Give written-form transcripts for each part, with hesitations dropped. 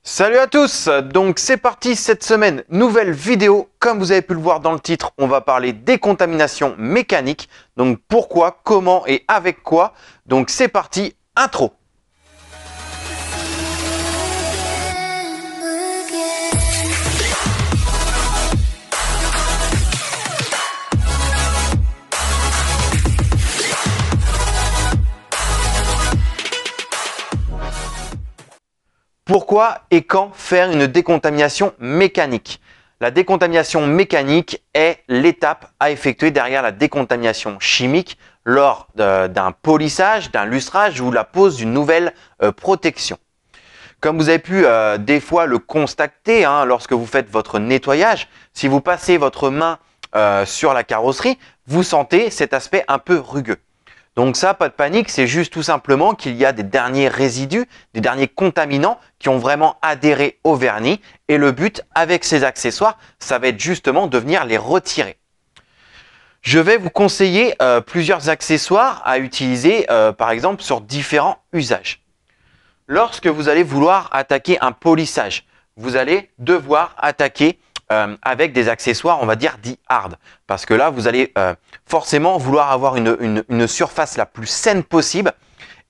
Salut à tous, donc c'est parti cette semaine, nouvelle vidéo. Comme vous avez pu le voir dans le titre, on va parler décontamination mécanique. Donc pourquoi, comment et avec quoi. Donc c'est parti, intro. Pourquoi et quand faire une décontamination mécanique? La décontamination mécanique est l'étape à effectuer derrière la décontamination chimique lors d'un polissage, d'un lustrage ou la pose d'une nouvelle protection. Comme vous avez pu des fois le constater lorsque vous faites votre nettoyage, si vous passez votre main sur la carrosserie, vous sentez cet aspect un peu rugueux. Donc ça, pas de panique, c'est juste tout simplement qu'il y a des derniers résidus, des derniers contaminants qui ont vraiment adhéré au vernis. Et le but avec ces accessoires, ça va être justement de venir les retirer. Je vais vous conseiller plusieurs accessoires à utiliser par exemple sur différents usages. Lorsque vous allez vouloir attaquer un polissage, vous allez devoir attaquer avec des accessoires, on va dire, dits hard. Parce que là, vous allez forcément vouloir avoir une surface la plus saine possible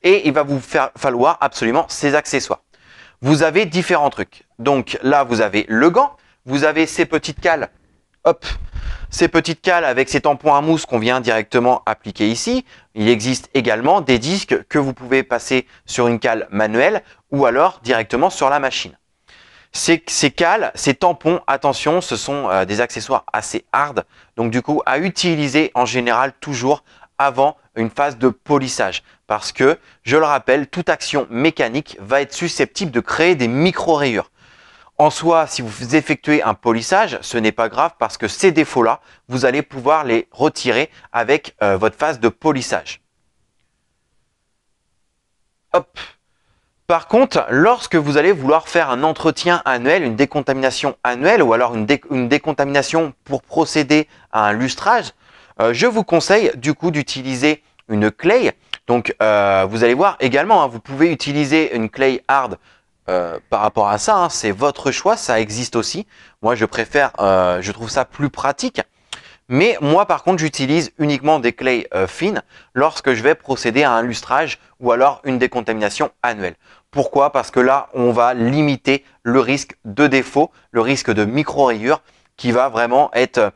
et il va vous falloir absolument ces accessoires. Vous avez différents trucs. Donc là, vous avez le gant, vous avez ces petites cales, hop, ces petites cales avec ces tampons à mousse qu'on vient directement appliquer ici. Il existe également des disques que vous pouvez passer sur une cale manuelle ou alors directement sur la machine. Ces cales, ces tampons, attention, ce sont des accessoires assez hard. Donc du coup, à utiliser en général toujours avant une phase de polissage. Parce que, je le rappelle, toute action mécanique va être susceptible de créer des micro-rayures. En soi, si vous effectuez un polissage, ce n'est pas grave parce que ces défauts-là, vous allez pouvoir les retirer avec votre phase de polissage. Hop! Par contre, lorsque vous allez vouloir faire un entretien annuel, une décontamination annuelle ou alors une décontamination pour procéder à un lustrage, je vous conseille du coup d'utiliser une clay. Donc vous allez voir également, vous pouvez utiliser une clay hard par rapport à ça, c'est votre choix, ça existe aussi. Moi je préfère, je trouve ça plus pratique. Mais moi par contre j'utilise uniquement des clays fines lorsque je vais procéder à un lustrage ou alors une décontamination annuelle. Pourquoi? Parce que là on va limiter le risque de défaut, le risque de micro-rayures qui va vraiment être,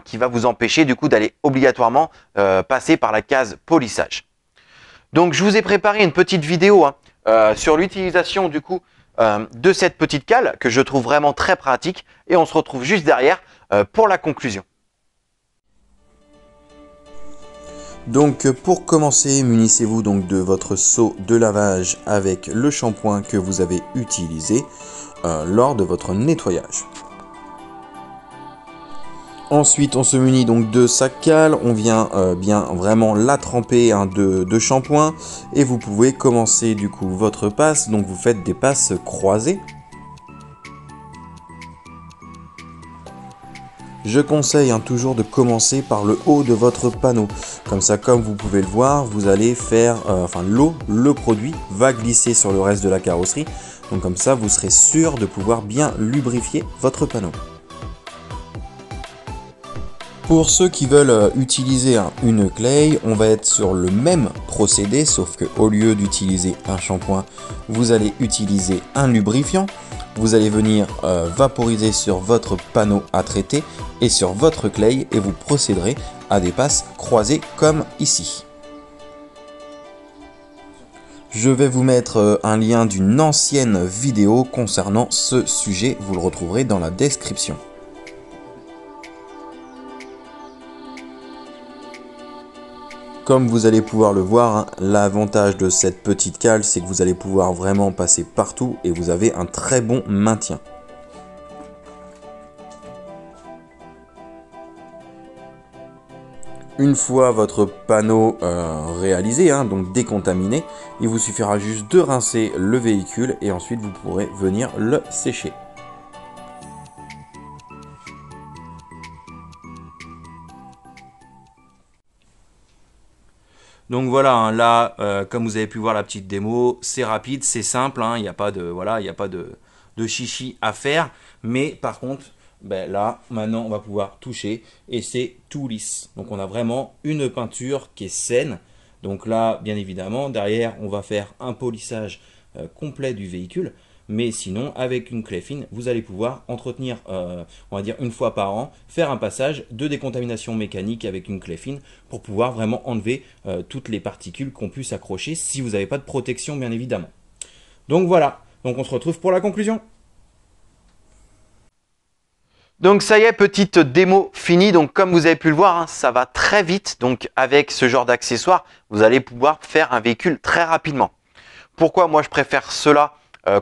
qui va vous empêcher du coup d'aller obligatoirement passer par la case polissage. Donc je vous ai préparé une petite vidéo sur l'utilisation du coup de cette petite cale que je trouve vraiment très pratique et on se retrouve juste derrière pour la conclusion. Donc pour commencer, munissez-vous donc de votre seau de lavage avec le shampoing que vous avez utilisé lors de votre nettoyage. Ensuite, on se munit donc de sa cale, on vient bien vraiment la tremper de shampoing et vous pouvez commencer du coup votre passe, donc vous faites des passes croisées. Je conseille toujours de commencer par le haut de votre panneau. Comme ça, comme vous pouvez le voir, vous allez faire, le produit va glisser sur le reste de la carrosserie. Donc comme ça, vous serez sûr de pouvoir bien lubrifier votre panneau. Pour ceux qui veulent utiliser une clay, on va être sur le même procédé, sauf que au lieu d'utiliser un shampoing, vous allez utiliser un lubrifiant. Vous allez venir vaporiser sur votre panneau à traiter et sur votre clay et vous procéderez à des passes croisées comme ici. Je vais vous mettre un lien d'une ancienne vidéo concernant ce sujet, vous le retrouverez dans la description. Comme vous allez pouvoir le voir, l'avantage de cette petite cale, c'est que vous allez pouvoir vraiment passer partout et vous avez un très bon maintien. Une fois votre panneau réalisé, donc décontaminé, il vous suffira juste de rincer le véhicule et ensuite vous pourrez venir le sécher. Donc voilà, là, comme vous avez pu voir la petite démo, c'est rapide, c'est simple, il n'y a pas de, voilà, il n'y a pas de de chichi à faire. Mais par contre, ben là, maintenant, on va pouvoir toucher et c'est tout lisse. Donc, on a vraiment une peinture qui est saine. Donc là, bien évidemment, derrière, on va faire un polissage complet du véhicule. Mais sinon, avec une clé fine, vous allez pouvoir entretenir, on va dire une fois par an, faire un passage de décontamination mécanique avec une clé fine pour pouvoir vraiment enlever toutes les particules qu'on puisse accrocher si vous n'avez pas de protection, bien évidemment. Donc voilà, donc on se retrouve pour la conclusion. Donc ça y est, petite démo finie. Donc comme vous avez pu le voir, hein, ça va très vite. Donc avec ce genre d'accessoires, vous allez pouvoir faire un véhicule très rapidement. Pourquoi moi je préfère cela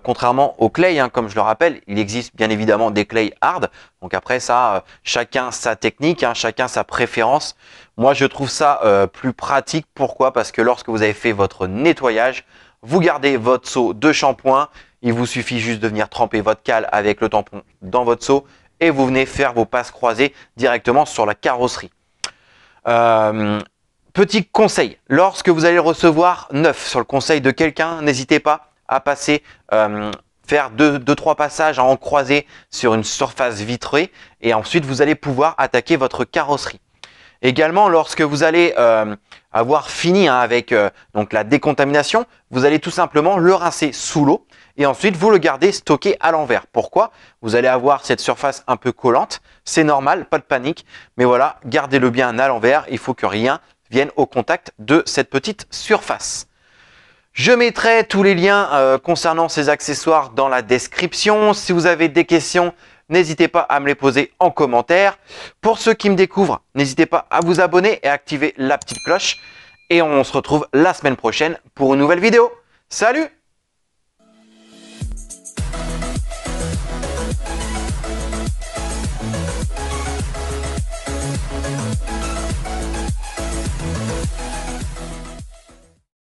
contrairement aux clay, hein, comme je le rappelle, il existe bien évidemment des clay hard. Donc après ça, chacun sa technique, hein, chacun sa préférence. Moi je trouve ça plus pratique. Pourquoi? Parce que lorsque vous avez fait votre nettoyage, vous gardez votre seau de shampoing. Il vous suffit juste de venir tremper votre cale avec le tampon dans votre seau et vous venez faire vos passes croisées directement sur la carrosserie. Petit conseil, lorsque vous allez recevoir neuf sur le conseil de quelqu'un, n'hésitez pas à passer, faire deux, trois passages en croisé sur une surface vitrée et ensuite vous allez pouvoir attaquer votre carrosserie. Également, lorsque vous allez avoir fini avec donc la décontamination, vous allez tout simplement le rincer sous l'eau et ensuite vous le gardez stocké à l'envers. Pourquoi? Vous allez avoir cette surface un peu collante, c'est normal, pas de panique, mais voilà, gardez-le bien à l'envers, il faut que rien vienne au contact de cette petite surface. Je mettrai tous les liens concernant ces accessoires dans la description. Si vous avez des questions, n'hésitez pas à me les poser en commentaire. Pour ceux qui me découvrent, n'hésitez pas à vous abonner et à activer la petite cloche. Et on se retrouve la semaine prochaine pour une nouvelle vidéo. Salut!